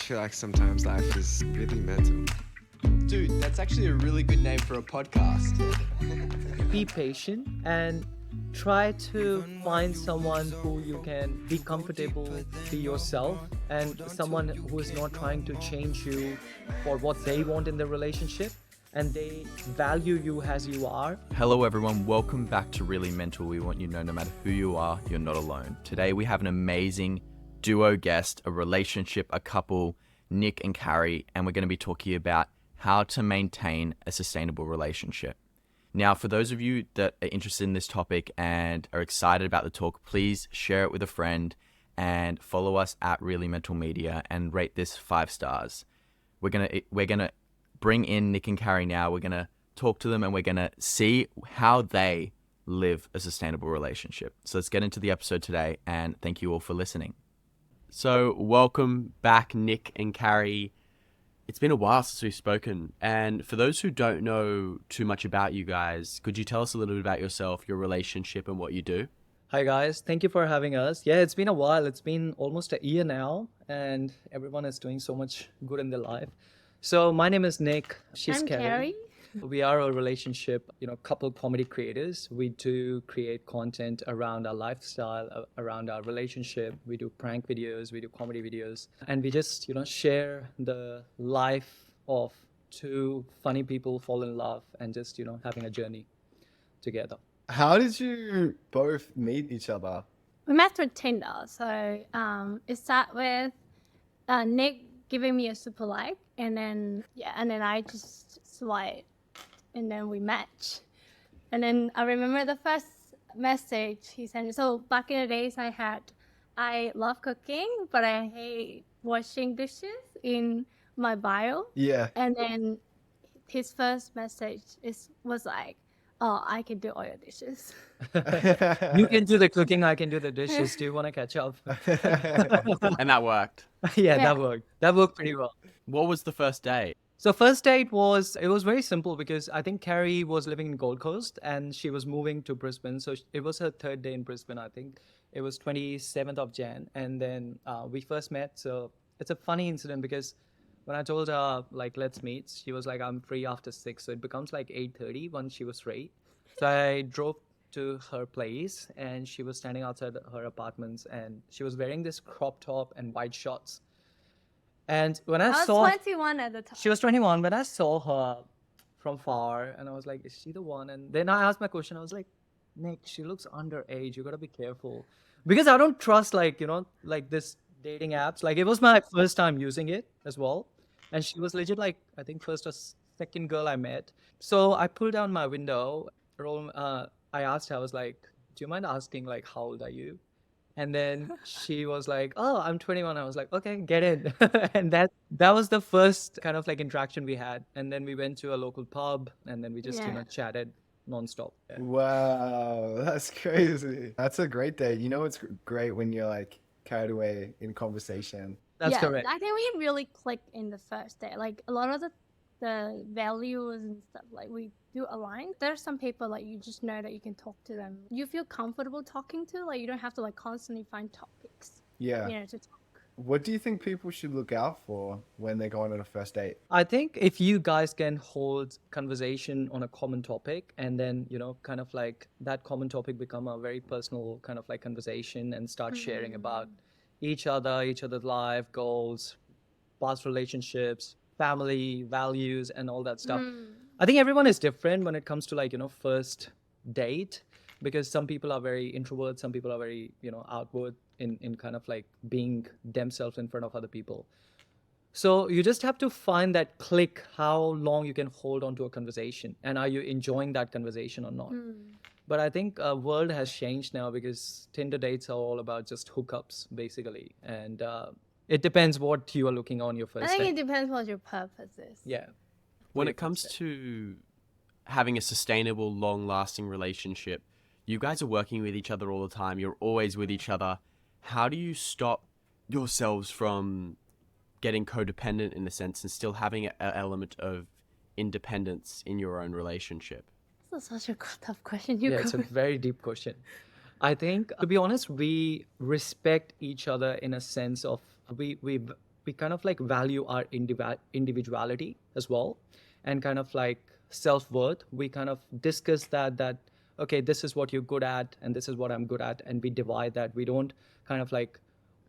feel like sometimes life is really mental. Dude, that's actually a really good name for a podcast. Be patient and try to find someone who you can be comfortable, be yourself, and someone who is not trying to change you for what they want in the relationship, and they value you as you are. Hello everyone, welcome back to Really Mental. We want you to know no matter who you are, you're not alone. Today we have an amazing duo guest, a relationship, a couple, Nick and Carrie, and we're going to be talking about how to maintain a sustainable relationship. Now, for those of you that are interested in this topic and are excited about the talk, please share it with a friend and follow us at Really Mental Media and rate this 5 stars. We're gonna bring in Nick and Carrie now. We're gonna talk to them and we're gonna see how they live a sustainable relationship. So let's get into the episode today, and thank you all for listening. So welcome back, Nick and Carrie. It's been a while since we've spoken, and for those who don't know too much about you guys, could you tell us a little bit about yourself, your relationship, and what you do? Hi guys, thank you for having us. Yeah, it's been a while. It's been almost a year now, and everyone is doing so much good in their life. So my name is Nick. She's I'm Carrie. We are a relationship, couple comedy creators. We do create content around our lifestyle, around our relationship. We do prank videos, we do comedy videos, and we just, share the life of two funny people fall in love and just, having a journey together. How did you both meet each other? We met through Tinder. So it started with Nick giving me a super like, and then I just swipe, and then we match. And then I remember the first message he sent me. So back in the days, I love cooking, but I hate washing dishes in my bio. Yeah. And then his first message was like, "Oh, I can do all your dishes." You can do the cooking, I can do the dishes. Do you want to catch up? And that worked. Yeah, that worked. That worked pretty well. What was the first day? So first date it was very simple because I think Carrie was living in Gold Coast and she was moving to Brisbane. So it was her third day in Brisbane, I think. It was 27th of Jan. And then we first met. So it's a funny incident because when I told her, let's meet, she was like, I'm free after 6. So it becomes like 8:30 when she was free. So I drove to her place and she was standing outside her apartments and she was wearing this crop top and white shorts. And when I was saw 21 at the time. she was 21, when I saw her from far and I was like, is she the one? And then I asked my question. I was like, Nick, she looks underage. You got to be careful. Because I don't trust this dating apps. It was my first time using it as well. And she was legit I think first or second girl I met. So I pulled down my window. I asked her, I was like, do you mind asking how old are you? And then she was like, oh, I'm 21. I was like, okay, get in. And that was the first kind of interaction we had. And then we went to a local pub and then we just, chatted nonstop. Yeah. Wow, that's crazy. That's a great day. It's great when you're carried away in conversation. That's correct. I think we really clicked in the first day. A lot of the values and stuff, we do align. There's some people you just know that you can talk to them. You feel comfortable talking to, you don't have to constantly find topics. Yeah. To talk. What do you think people should look out for when they're going on a first date? I think if you guys can hold conversation on a common topic and then, that common topic become a very personal kind of conversation and start sharing about each other's life, goals, past relationships, family, values, and all that stuff. I think everyone is different when it comes to first date, because some people are very introvert, some people are very outward in kind of being themselves in front of other people. So you just have to find that click, how long you can hold on to a conversation, and are you enjoying that conversation or not. But I think world has changed now because Tinder dates are all about just hookups basically, and it depends what you are looking on your first I think date. it depends what your purpose is. Yeah. When it comes to having a sustainable, long-lasting relationship, you guys are working with each other all the time. You're always with each other. How do you stop yourselves from getting codependent in a sense and still having an element of independence in your own relationship? This is such a tough question. It's a very deep question. I think, to be honest, we respect each other in a sense of we we kind of like value our individuality as well, and kind of like self-worth. We kind of discuss that okay, this is what you're good at and this is what I'm good at, and we divide that. We don't kind of like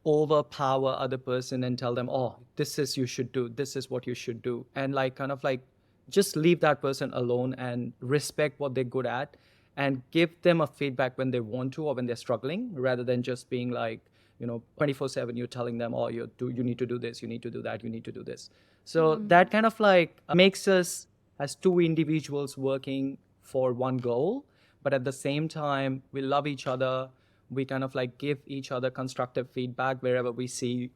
overpower other person and tell them, oh, this is you should do, this is what you should do, and like kind of like just leave that person alone and respect what they're good at and give them a feedback when they want to or when they're struggling, rather than just being like, 24/7 you're telling them, oh, you need to do this, you need to do that, you need to do this. So that kind of like makes us as two individuals working for one goal, but at the same time we love each other. We kind of like give each other constructive feedback wherever we see,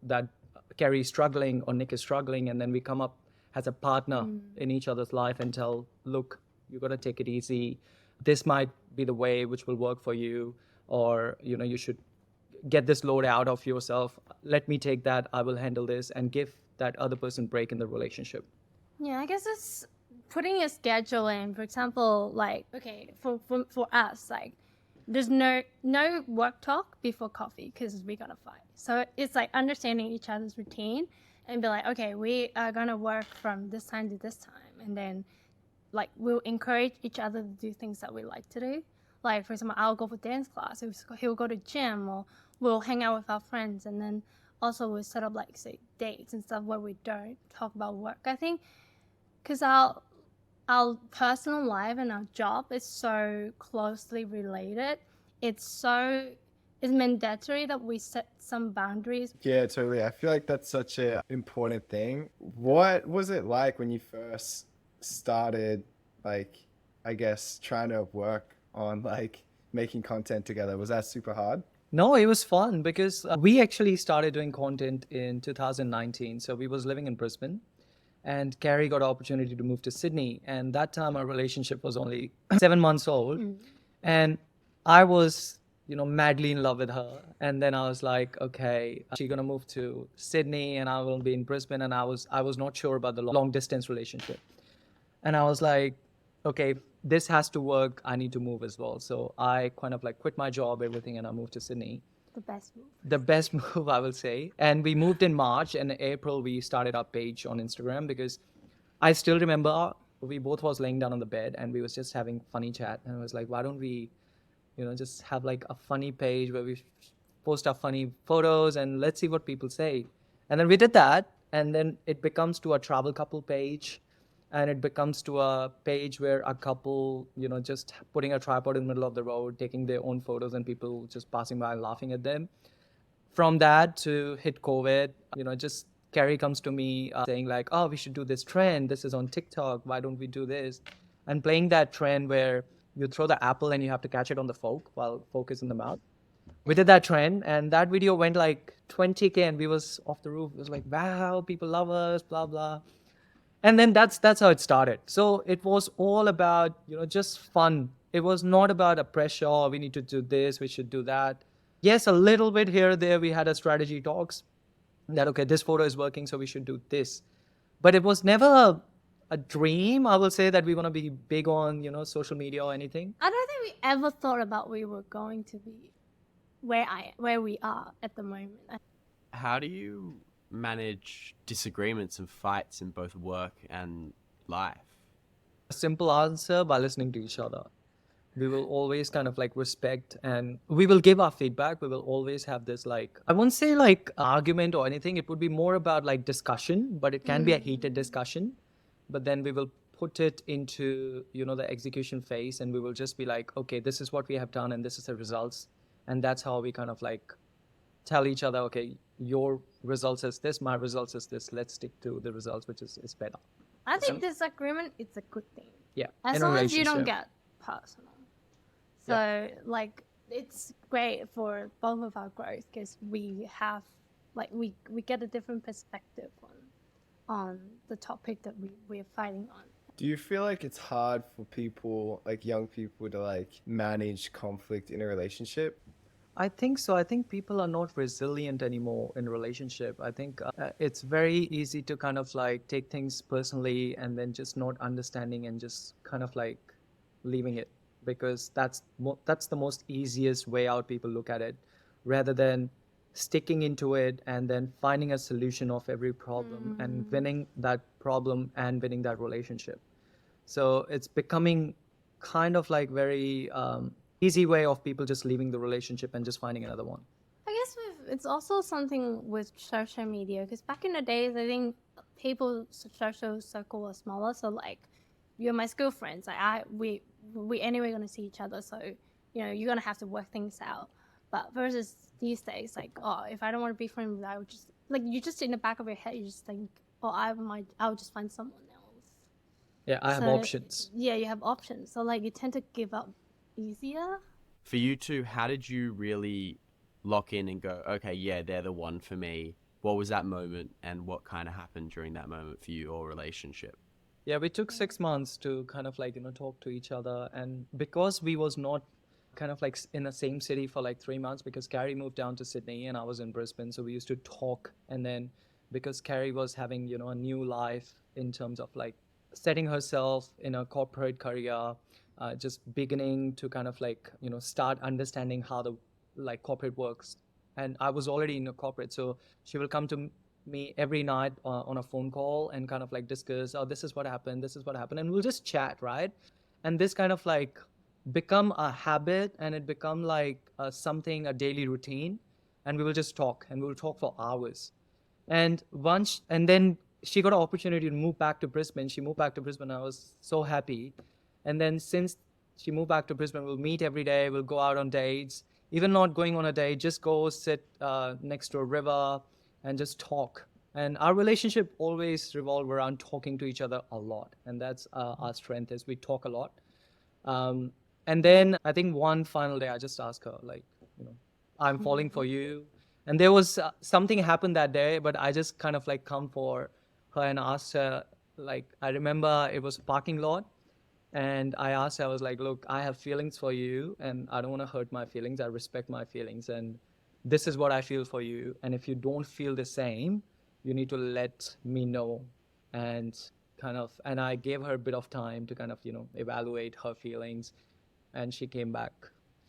that Carrie is struggling or Nick is struggling, and then we come up as a partner in each other's life and tell, look, you got to take it easy. This might be the way which will work for you, or you should get this load out of yourself. Let me take that, I will handle this, and give that other person break in the relationship. Yeah, I guess it's putting a schedule in. For example, like, okay, for us, like, there's no work talk before coffee because we're gonna fight. So it's like understanding each other's routine and be like, okay, we are gonna work from this time to this time, and then like we'll encourage each other to do things that we like to do. Like, for example, I'll go for dance class, he'll go to gym, or we'll hang out with our friends, and then also we'll set up like, say, dates and stuff where we don't talk about work. I think because our personal life and our job is so closely related, it's mandatory that we set some boundaries. Yeah, totally. I feel like that's such an important thing. What was it like when you first started, like, I guess, trying to work on like making content together? Was that super hard? No, it was fun because we actually started doing content in 2019. So we was living in Brisbane, and Carrie got an opportunity to move to Sydney. And that time our relationship was only 7 months old. And I was, madly in love with her. And then I was like, okay, she's going to move to Sydney and I will be in Brisbane. And I was not sure about the long distance relationship. And I was like, okay, this has to work. I need to move as well. So I kind of like quit my job, everything, and I moved to Sydney. The best move. The best move, I will say. And we moved in March, and in April we started our page on Instagram, because I still remember we both was laying down on the bed and we was just having funny chat, and I was like, why don't we just have like a funny page where we post our funny photos and let's see what people say. And then we did that, and then it becomes to a travel couple page, and it becomes to a page where a couple, just putting a tripod in the middle of the road, taking their own photos, and people just passing by and laughing at them. From that to hit COVID, just Carrie comes to me saying like, oh, we should do this trend. This is on TikTok. Why don't we do this? And playing that trend where you throw the apple and you have to catch it on the fork while fork is in the mouth. We did that trend, and that video went like 20K, and we was off the roof. It was like, wow, people love us, blah, blah. And then that's how it started. So it was all about, just fun. It was not about a pressure, oh, we need to do this, we should do that. Yes, a little bit here or there, we had a strategy talks that, okay, this photo is working, so we should do this. But it was never a dream, I will say, that we want to be big on, social media or anything. I don't think we ever thought about we were going to be where we are at the moment. How do you manage disagreements and fights in both work and life? A simple answer: by listening to each other. We will always kind of like respect, and we will give our feedback. We will always have this, like, I won't say like argument or anything. It would be more about like discussion, but it can be a heated discussion. But then we will put it into, the execution phase, and we will just be like, okay, this is what we have done and this is the results. And that's how we kind of like tell each other, okay, your results is this, my results is this. Let's stick to the results, which is better. I think disagreement is a good thing. Yeah. As in a long as you don't relationship. get personal. So, like, it's great for both of our growth because we have, like, we get a different perspective on the topic that we're fighting on. Do you feel like it's hard for people, like young people, to like manage conflict in a relationship? I think so. I think people are not resilient anymore in a relationship. I think it's very easy to kind of like take things personally and then just not understanding and just kind of like leaving it, because that's the most easiest way out. People look at it, rather than sticking into it and then finding a solution of every problem and winning that problem and winning that relationship. So it's becoming kind of like very easy way of people just leaving the relationship and just finding another one. I guess it's also something with social media, because back in the days, I think people's social circle was smaller. So like, you're my school friends. Like we anyway gonna see each other, so you're gonna have to work things out. But versus these days, like, oh, if I don't want to be friends with you, I would just like, you just in the back of your head, you just think, oh, I'll just find someone else. Yeah, I have So, options. Yeah, you have options. So like, you tend to give up easier. For you two, how did you really lock in and go, okay, yeah, they're the one for me? What was that moment, and what kind of happened during that moment for you or relationship? Yeah, we took 6 months to kind of like, talk to each other. And because we was not kind of like in the same city for like 3 months, because Carrie moved down to Sydney and I was in Brisbane. So we used to talk. And then because Carrie was having, a new life in terms of like setting herself in a corporate career, just beginning to kind of like, start understanding how the like corporate works. And I was already in a corporate. So she will come to me every night on a phone call and kind of like discuss, oh, this is what happened, and we'll just chat, right? And this kind of like become a habit, and it become like a daily routine, and we will just talk, and we will talk for hours. And then she got an opportunity to move back to Brisbane. She moved back to Brisbane. I was so happy. And then since she moved back to Brisbane, we'll meet every day, we'll go out on dates. Even not going on a date, just go sit next to a river and just talk. And our relationship always revolved around talking to each other a lot. And that's our strength, is we talk a lot. And then I think one final day I just asked her, like, I'm falling for you. And there was something happened that day, but I just kind of like come for her and asked her, like, I remember it was a parking lot. And I asked her, I was like, look, I have feelings for you and I don't want to hurt my feelings. I respect my feelings. And this is what I feel for you. And if you don't feel the same, you need to let me know. And and I gave her a bit of time to kind of, evaluate her feelings. And she came back.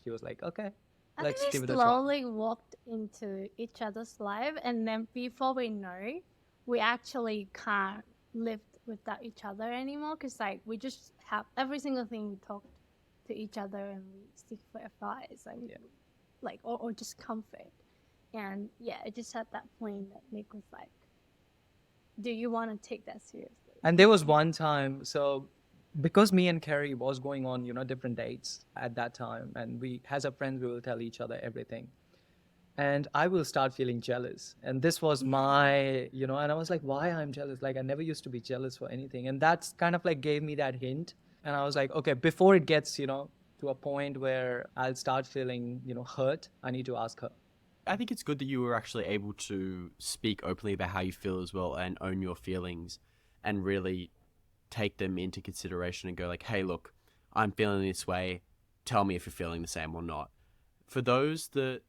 She was like, okay, I let's think we give it a try. slowly walked into each other's life, and then before we know, we actually can't live without each other anymore, because like, we just have every single thing we talk to each other, and we seek for advice, and like, or just comfort. And yeah, it just at that point that Nick was like, do you want to take that seriously? And there was one time, so because me and Carrie was going on, different dates at that time, and we, as a friends, we will tell each other everything. And I will start feeling jealous. And this was my, and I was like, why I'm jealous? Like, I never used to be jealous for anything. And that's kind of like gave me that hint. And I was like, okay, before it gets, to a point where I'll start feeling, hurt, I need to ask her. I think it's good that you were actually able to speak openly about how you feel as well, and own your feelings, and really take them into consideration and go like, hey, look, I'm feeling this way. Tell me if you're feeling the same or not. For those that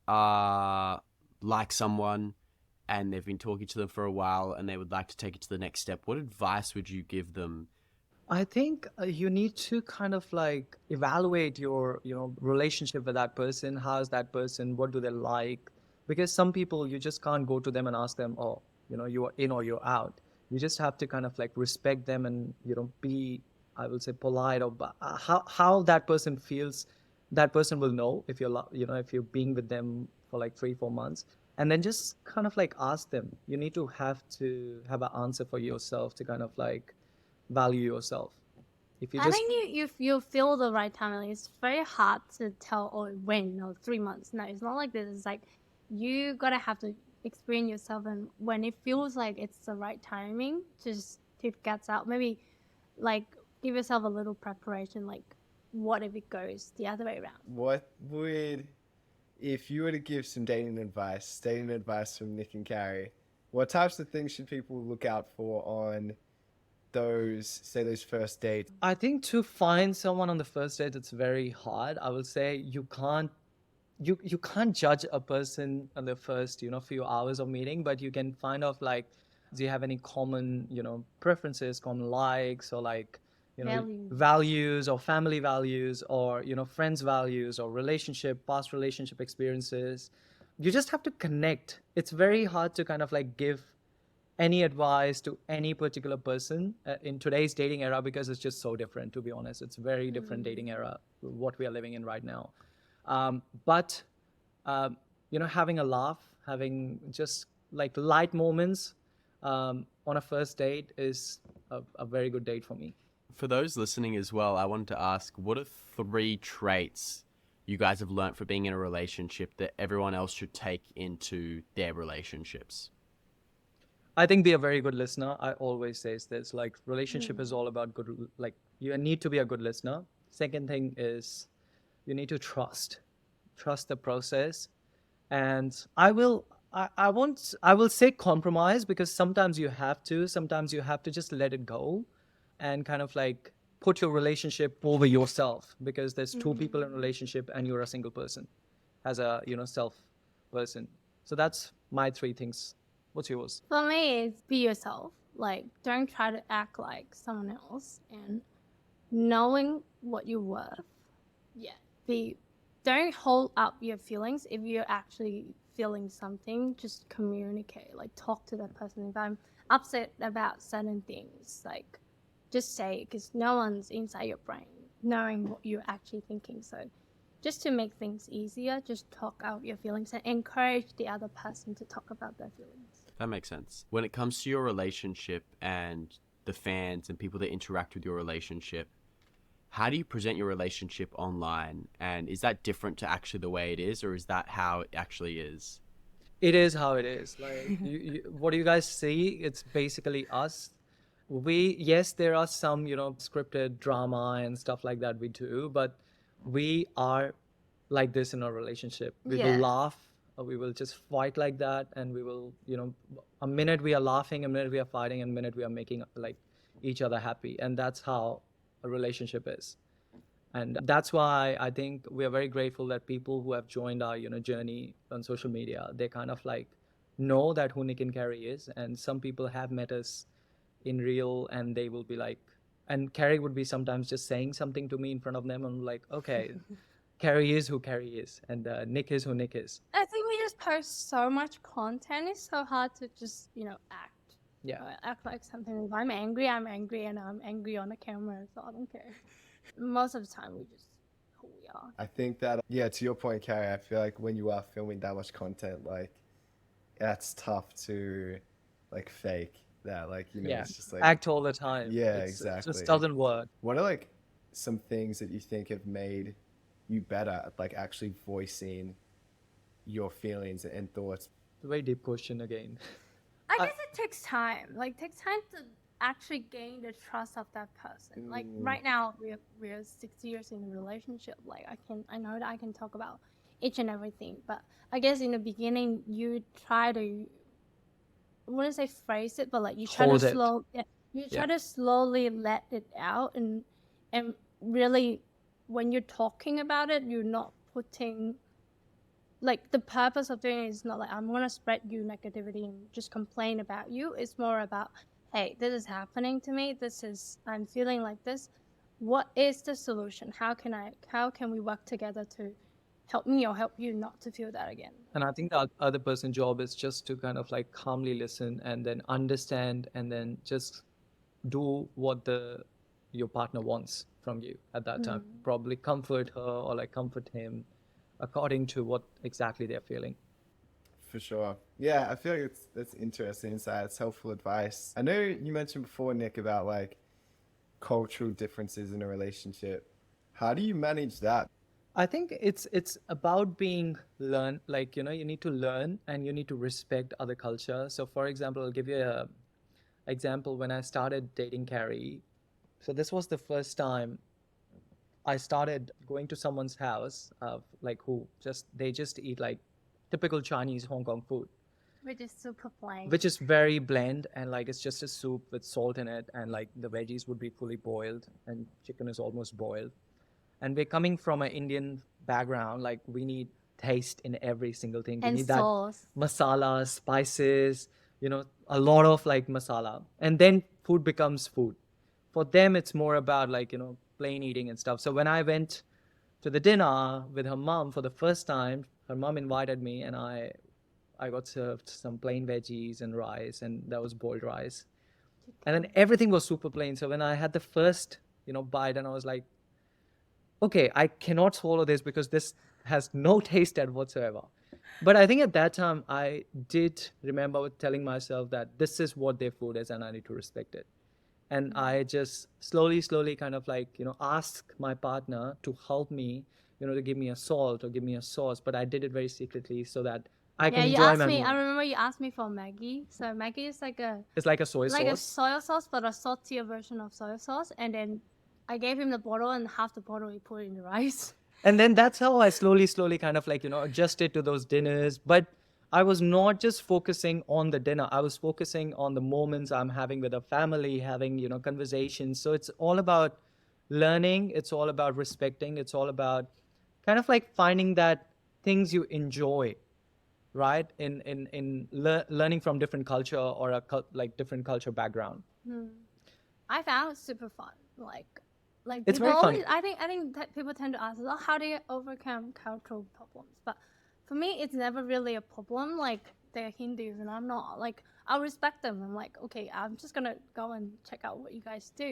are like someone and they've been talking to them for a while and they would like to take it to the next step, what advice would you give them? I think you need to kind of like evaluate your, relationship with that person. How's that person? What do they like? Because some people, you just can't go to them and ask them, oh, you are in or you're out. You just have to kind of like respect them and, be, I will say, polite, or how that person feels. That person will know if you're, if you're being with them for like 3-4 months. And then just kind of like ask them. You need to have an answer for yourself to kind of like value yourself. If you I just think you feel the right time. Like, it's very hard to tell, or when, or 3 months. No, it's not like this. It's like, you gotta have to experience yourself, and when it feels like it's the right timing, just to get out. Maybe like give yourself a little preparation. Like, what if it goes the other way around? What would, if you were to give some dating advice from Nick and Carrie, what types of things should people look out for on those first dates? I think to find someone on the first date, it's very hard. I will say you can't judge a person on the first, few hours of meeting, but you can find out like, do you have any common, preferences, common likes, or like, values, or family values, or, friends values, or past relationship experiences. you just have to connect. It's very hard to kind of like give any advice to any particular person in today's dating era, because it's just so different, to be honest. It's very different dating era, what we are living in right now. But having a laugh, having just like light moments on a first date is a very good date for me. For those listening as well, I wanted to ask, what are 3 traits you guys have learnt for being in a relationship that everyone else should take into their relationships? I think be a very good listener. I always say this, like relationship is all about like you need to be a good listener. Second thing is you need to trust the process. And I will say compromise, because sometimes you have to just let it go and kind of like put your relationship over yourself, because there's 2 people in a relationship and you're a single person as a self person. So that's my 3 things. What's yours? For me, it's be yourself. Like, don't try to act like someone else, and knowing what you're worth. Yeah. Don't hold up your feelings. If you're actually feeling something, just communicate. Like, talk to that person. If I'm upset about certain things, like, just say it, because no one's inside your brain knowing what you're actually thinking. So just to make things easier, just talk out your feelings and encourage the other person to talk about their feelings. That makes sense. When it comes to your relationship and the fans and people that interact with your relationship, how do you present your relationship online? And is that different to actually the way it is, or is that how it actually is? It is how it is. Like, what you guys see, it's basically us. Yes, there are some, scripted drama and stuff like that we do, but we are like this in our relationship. We will laugh, or we will just fight like that, and we will, a minute we are laughing, a minute we are fighting, and a minute we are making like each other happy. And that's how a relationship is. And that's why I think we are very grateful that people who have joined our journey on social media, they kind of like know that who Nick and Carrie is. And some people have met us in real, and they will be like, and Carrie would be sometimes just saying something to me in front of them, and I'm like, okay, Carrie is who Carrie is, and Nick is who Nick is. I think we just post so much content. It's so hard to just, act. Yeah. Act like something. If I'm angry, and I'm angry on the camera, so I don't care. Most of the time, we just who we are. I think that, yeah, to your point, Carrie, I feel like when you are filming that much content, like, that's tough to, like, fake that. Like, it's just like... Act all the time. Yeah, It exactly. just doesn't work. What are, like, some things that you think have made you better at, like, actually voicing your feelings and thoughts? It's a very deep question again. I guess it takes time. Like, takes time to actually gain the trust of that person. Like, right now we're 6 years in a relationship. Like, I know that I can talk about each and everything, but I guess in the beginning you try to, I wouldn't say phrase it, but like you try Hold to it. try to slowly let it out, and really when you're talking about it, you're not putting, like, the purpose of doing it is not like I'm going to spread you negativity and just complain about you. It's more about, hey, this is happening to me. I'm feeling like this. What is the solution? How can we work together to help me or help you not to feel that again? And I think the other person's job is just to kind of like calmly listen, and then understand, and then just do what your partner wants from you at that time. Probably comfort her or like comfort him according to what exactly they're feeling. For sure. Yeah, I feel like that's interesting insight. It's helpful advice. I know you mentioned before, Nick, about like cultural differences in a relationship. How do you manage that? I think it's about being learn, like, you need to learn and you need to respect other culture. So for example, I'll give you a example. When I started dating Carrie, so this was the first time I started going to someone's house, like they just eat like typical Chinese Hong Kong food, Which is super plain. which is very bland, and like it's just a soup with salt in it, and like the veggies would be fully boiled and chicken is almost boiled. And we're coming from an Indian background, like we need taste in every single thing. We And need sauce. that masala, spices, a lot of like masala. And then food becomes food. For them, it's more about like, plain eating and stuff. So when I went to the dinner with her mom for the first time, her mom invited me, and I got served some plain veggies and rice, and that was boiled rice. And then everything was super plain. So when I had the first, bite, and I was like, okay, I cannot swallow this because this has no taste at whatsoever. But I think at that time, I did remember telling myself that this is what their food is and I need to respect it. And I just slowly kind of like, ask my partner to help me, to give me a salt or give me a sauce. But I did it very secretly so that I Yeah, can you enjoy asked my me. meal. I remember you asked me for Maggi. So Maggi is like a It's like a soy sauce. soy sauce, but a saltier version of soy sauce. And then I gave him the bottle, and half the bottle he put in the rice. And then that's how I slowly kind of like, adjusted to those dinners. But I was not just focusing on the dinner. I was focusing on the moments I'm having with a family, having, conversations. So it's all about learning. It's all about respecting. It's all about kind of like finding that things you enjoy, right? Learning from different culture or like different culture background. I found it super fun. Like It's people very always, funny. I think that people tend to ask, "Oh, how do you overcome cultural problems?" But for me, it's never really a problem. Like they're Hindus and I'm not. Like I'll respect them. I'm like, okay, I'm just gonna go and check out what you guys do,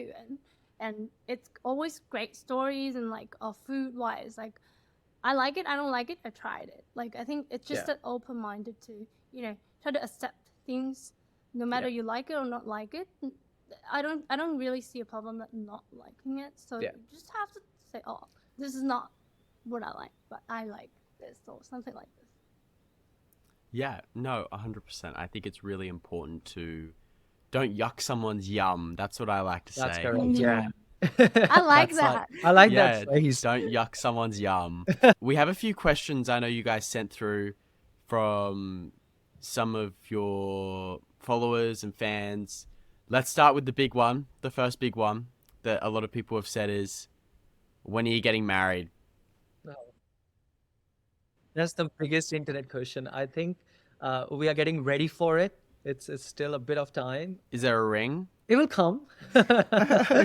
and it's always great stories and like food wise. Like I like it, I don't like it, I tried it. Like I think it's just Yeah. that open minded to try to accept things, no matter you like it or not like it. I don't really see a problem that not liking it. So Yeah. you just have to say, oh, this is not what I like, but I like this or something like this. Yeah, no, 100%. I think it's really important to don't yuck someone's yum. That's what I like to That's say. correct. Yeah. Yeah. I like That's that. I like Yeah, that phrase. don't yuck someone's yum. We have a few questions I know you guys sent through from some of your followers and fans. Let's start with the big one. The first big one that a lot of people have said is, when are you getting married? That's the biggest internet question. I think we are getting ready for it. It's still a bit of time. Is there a ring? It will come.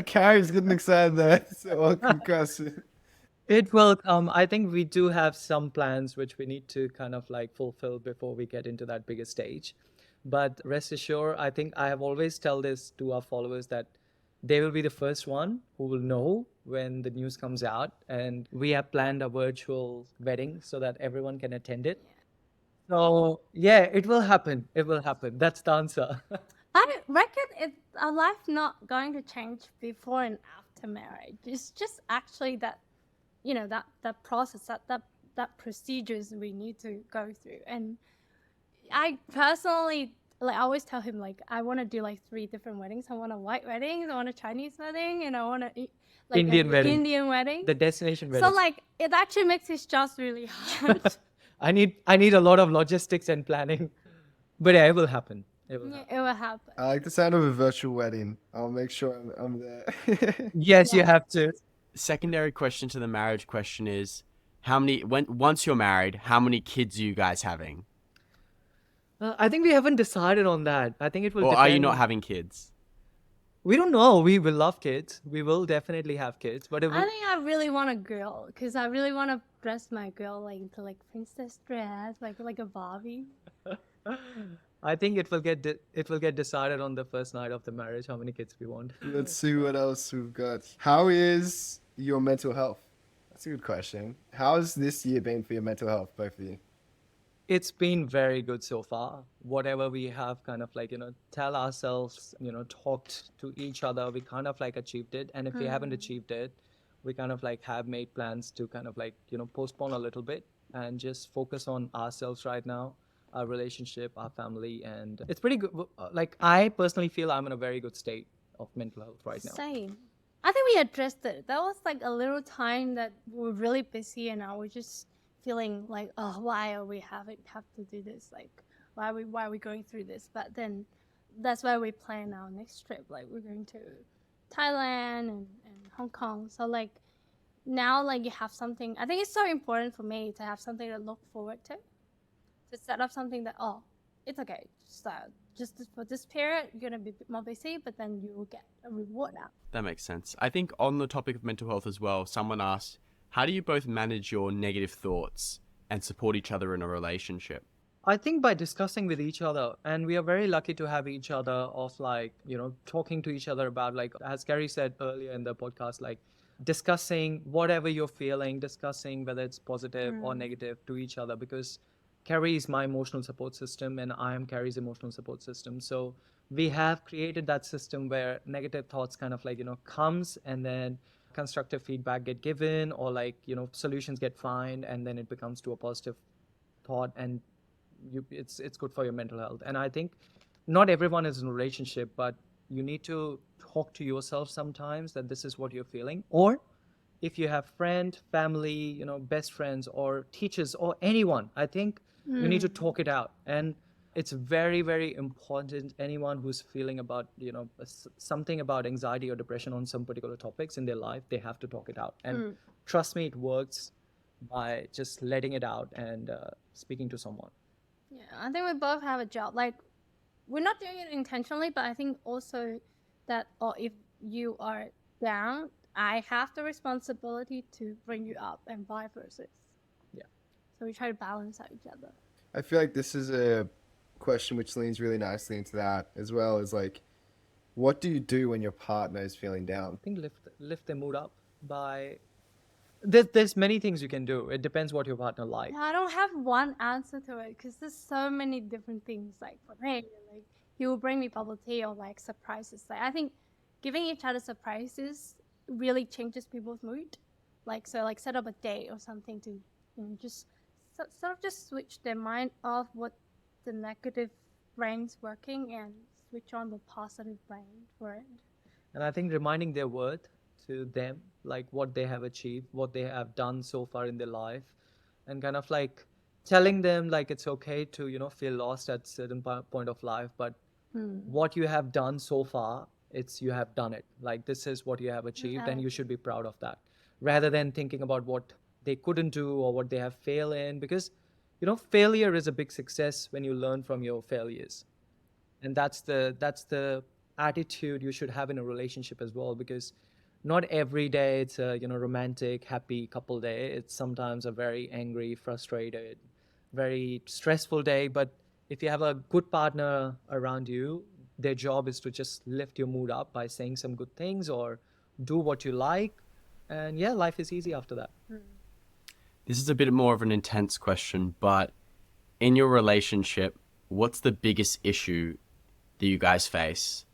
Carrie's getting excited there. So welcome question. It will come. I think we do have some plans which we need to kind of like fulfill before we get into that bigger stage. But rest assured, I think I have always tell this to our followers that they will be the first one who will know when the news comes out. And we have planned a virtual wedding so that everyone can attend it. So yeah, it will happen. It will happen. That's the answer. I reckon our life not going to change before and after marriage. It's just actually that, that process, that procedures we need to go through. And I personally, I always tell him, I want to do 3 different weddings. I want a white wedding, I want a Chinese wedding, and I want to Indian wedding. Indian wedding. The destination wedding. So it actually makes his job really hard. I need a lot of logistics and planning. But yeah, it will happen. It will happen. It will happen. I like the sound of a virtual wedding. I'll make sure I'm there. Yes, you have to. Secondary question to the marriage question is, once you're married, how many kids are you guys having? I think we haven't decided on that. I think it will Or depend. are you not having kids? We don't know. We will love kids. We will definitely have kids. But I think I really want a girl because I really want to dress my girl into princess dress, like a Barbie. I think it will get decided on the first night of the marriage how many kids we want. Let's see what else we've got. How is your mental health? That's a good question. How's this year been for your mental health, both of you? It's been very good so far. Whatever we have kind of tell ourselves, talked to each other, we kind of achieved it. And if we haven't achieved it, we kind of have made plans to kind of postpone a little bit and just focus on ourselves right now, our relationship, our family. And it's pretty good. I personally feel I'm in a very good state of mental health right now. Same. I think we addressed it. That was a little time that we were really busy and now we're just feeling oh, why are we have to do this? Why are we going through this? But then that's why we plan our next trip. We're going to Thailand and Hong Kong. So now you have something. I think it's so important for me to have something to look forward to set up something that, oh, it's okay. Just for this period, you're gonna be a bit more busy, but then you will get a reward out. That makes sense. I think on the topic of mental health as well, someone asked, how do you both manage your negative thoughts and support each other in a relationship? I think by discussing with each other, and we are very lucky to have each other of like, talking to each other about like, as Gary said earlier in the podcast, like discussing whatever you're feeling, discussing whether it's positive or negative to each other, because Carrie is my emotional support system and I am Carrie's emotional support system. So we have created that system where negative thoughts kind of like, comes and then constructive feedback get given, or like, solutions get found, and then it becomes to a positive thought, and it's good for your mental health. And I think not everyone is in a relationship, but you need to talk to yourself sometimes that this is what you're feeling. Or if you have friend, family, best friends or teachers or anyone, I think you need to talk it out. And it's very, very important, anyone who's feeling about, something about anxiety or depression on some particular topics in their life, they have to talk it out. And trust me, it works by just letting it out and speaking to someone. Yeah, I think we both have a job. Like, we're not doing it intentionally, but I think also that, or if you are down, I have the responsibility to bring you up and vice versa. Yeah. So we try to balance out each other. I feel like this is a question which leans really nicely into that, as well as like, what do you do when your partner is feeling down? I think lift their mood up by there's many things you can do. It depends what your partner likes. Yeah, I don't have one answer to it because there's so many different things. Like for me, like he will bring me bubble tea or like surprises. Like I think giving each other surprises really changes people's mood. Like so, like set up a date or something to just sort of just switch their mind off what the negative brain's working and switch on the positive brain for it. And I think reminding their worth to them, like what they have achieved, what they have done so far in their life, and kind of like telling them like it's okay to feel lost at certain point of life, but what you have done so far, it's you have done it. Like this is what you have achieved, and you should be proud of that, rather than thinking about what they couldn't do or what they have failed in, because failure is a big success when you learn from your failures. And that's the attitude you should have in a relationship as well, because not every day it's a romantic happy couple day. It's sometimes a very angry, frustrated, very stressful day. But if you have a good partner around you, their job is to just lift your mood up by saying some good things or do what you like, and yeah, life is easy after that. This is a bit more of an intense question, but in your relationship, what's the biggest issue that you guys face?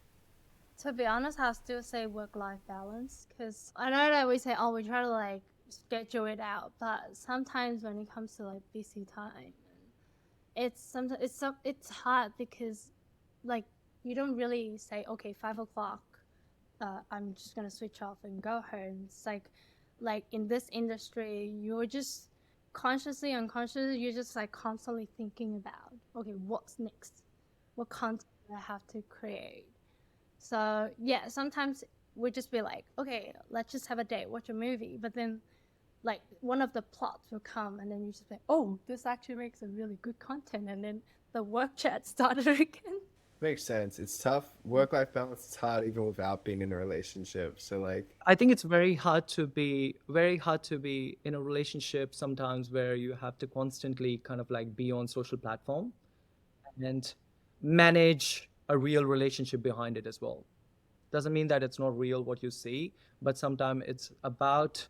To be honest, I'll still say work-life balance because I know that we say, oh, we try to like schedule it out, but sometimes when it comes to like busy time, it's hard because like you don't really say, okay, 5 o'clock, I'm just gonna switch off and go home. It's like in this industry, you're just consciously, unconsciously, you're just like constantly thinking about, okay, what's next? What content do I have to create? So yeah, sometimes we just be like, okay, let's just have a date, watch a movie. But then like one of the plots will come and then you just like, oh, this actually makes a really good content. And then the work chat started again. Makes sense. It's tough. Work-life balance is hard even without being in a relationship. So like, I think it's very hard to be in a relationship sometimes where you have to constantly kind of like be on social platform and manage a real relationship behind it as well. Doesn't mean that it's not real what you see, but sometimes it's about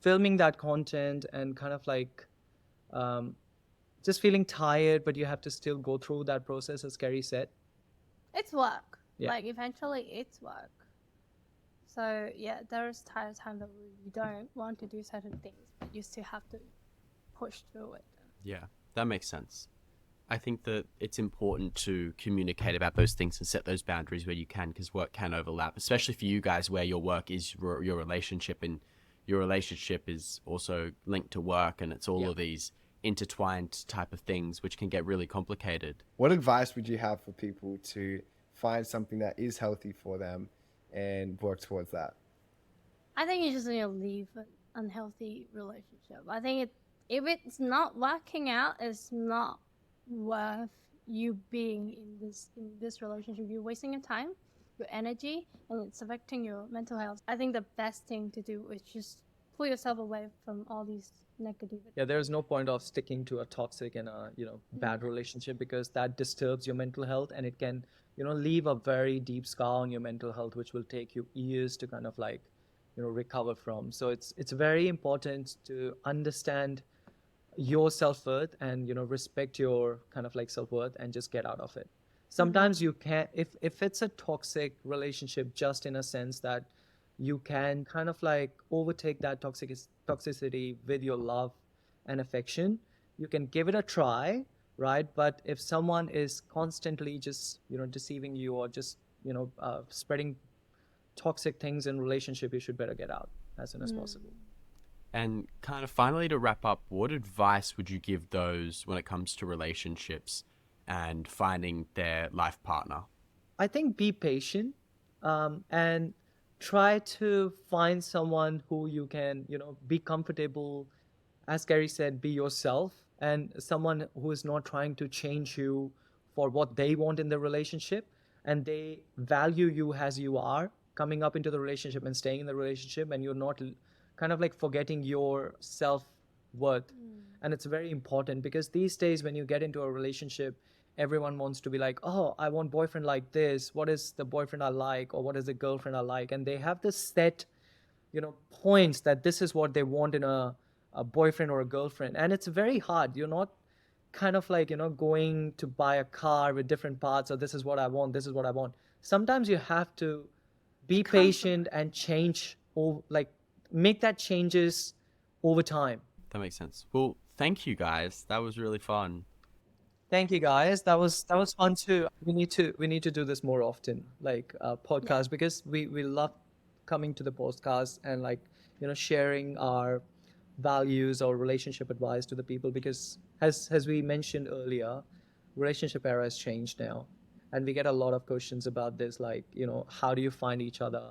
filming that content and kind of like just feeling tired, but you have to still go through that process, as Carrie said. It's work. Yeah. Like eventually it's work. So yeah, there's time that we don't want to do certain things, but you still have to push through it. Yeah, that makes sense. I think that it's important to communicate about those things and set those boundaries where you can, because work can overlap, especially for you guys where your work is your relationship, and your relationship is also linked to work, and it's all of these intertwined type of things, which can get really complicated. what advice would you have for people to find something that is healthy for them and work towards that? I think you just need to leave an unhealthy relationship. I think if it's not working out, it's not worth you being in this relationship. You're wasting your time, your energy, and it's affecting your mental health. I think the best thing to do is just pull yourself away from all these negativity. Yeah, there's no point of sticking to a toxic and a bad relationship, because that disturbs your mental health, and it can leave a very deep scar on your mental health, which will take you years to kind of like recover from. So it's very important to understand your self-worth and respect your kind of like self-worth and just get out of it. Sometimes you can, if it's a toxic relationship, just in a sense that you can kind of like overtake that toxicity with your love and affection, you can give it a try, right? But if someone is constantly just deceiving you, or just spreading toxic things in relationship, you should better get out as soon as possible. And kind of finally, to wrap up, what advice would you give those when it comes to relationships and finding their life partner? I think be patient, and try to find someone who you can, be comfortable. As Gary said, be yourself, and someone who is not trying to change you for what they want in the relationship, and they value you as you are, coming up into the relationship and staying in the relationship, and you're not kind of like forgetting your self-worth. And it's very important, because these days when you get into a relationship, everyone wants to be like, oh, I want boyfriend like this. What is the boyfriend I like? Or what is the girlfriend I like? And they have this set, points that this is what they want in a boyfriend or a girlfriend. And it's very hard. You're not kind of like, going to buy a car with different parts, or this is what I want, this is what I want. Sometimes you have to be patient and change, or like make that changes over time. That makes sense. Well, thank you guys. That was really fun. Thank you guys. That was fun too. We need to do this more often, like podcast, because we love coming to the podcast and like sharing our values or relationship advice to the people, because as we mentioned earlier, relationship era has changed now, and we get a lot of questions about this, like how do you find each other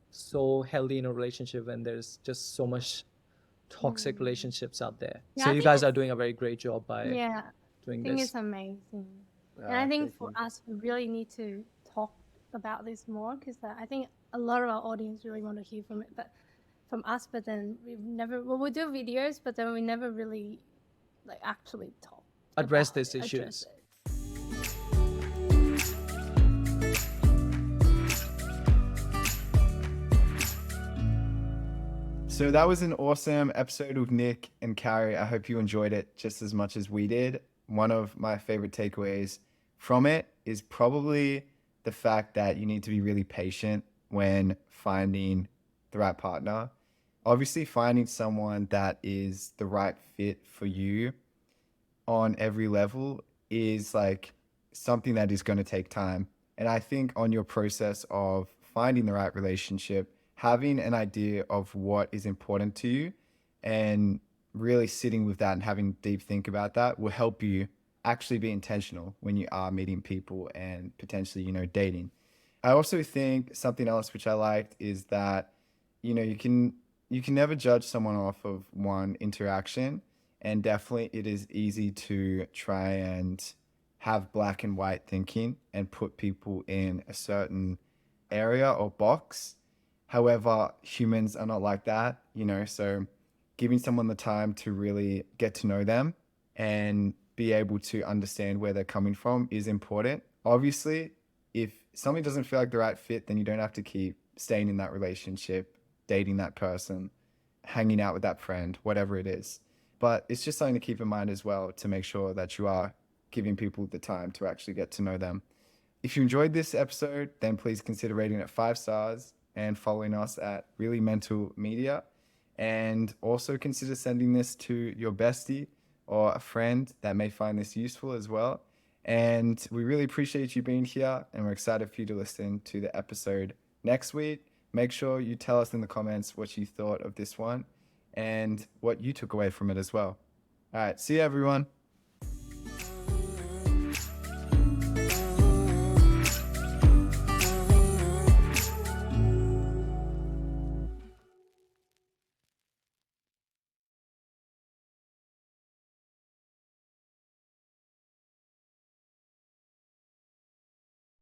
so healthy in a relationship when there's just so much toxic relationships out there. Yeah, So I you think guys are doing a very great job by Yeah, doing I think this. it's amazing. And I think thank for you. us, we really need to talk about this more, because I think a lot of our audience really want to hear from us, but then we do videos, but then we never really like actually talk Address about these it, issues. it. So that was an awesome episode with Nick and Carrie. I hope you enjoyed it just as much as we did. One of my favorite takeaways from it is probably the fact that you need to be really patient when finding the right partner. Obviously, finding someone that is the right fit for you on every level is like something that is going to take time. And I think on your process of finding the right relationship, having an idea of what is important to you and really sitting with that and having deep think about that will help you actually be intentional when you are meeting people and potentially, dating. I also think something else which I liked is that, you can never judge someone off of one interaction. And definitely it is easy to try and have black and white thinking and put people in a certain area or box. However, humans are not like that, so giving someone the time to really get to know them and be able to understand where they're coming from is important. Obviously, if something doesn't feel like the right fit, then you don't have to keep staying in that relationship, dating that person, hanging out with that friend, whatever it is. But it's just something to keep in mind as well, to make sure that you are giving people the time to actually get to know them. If you enjoyed this episode, then please consider rating it 5 stars and following us at Really Mental Media. And also consider sending this to your bestie or a friend that may find this useful as well. And we really appreciate you being here, and we're excited for you to listen to the episode next week. Make sure you tell us in the comments what you thought of this one and what you took away from it as well. All right, see you everyone.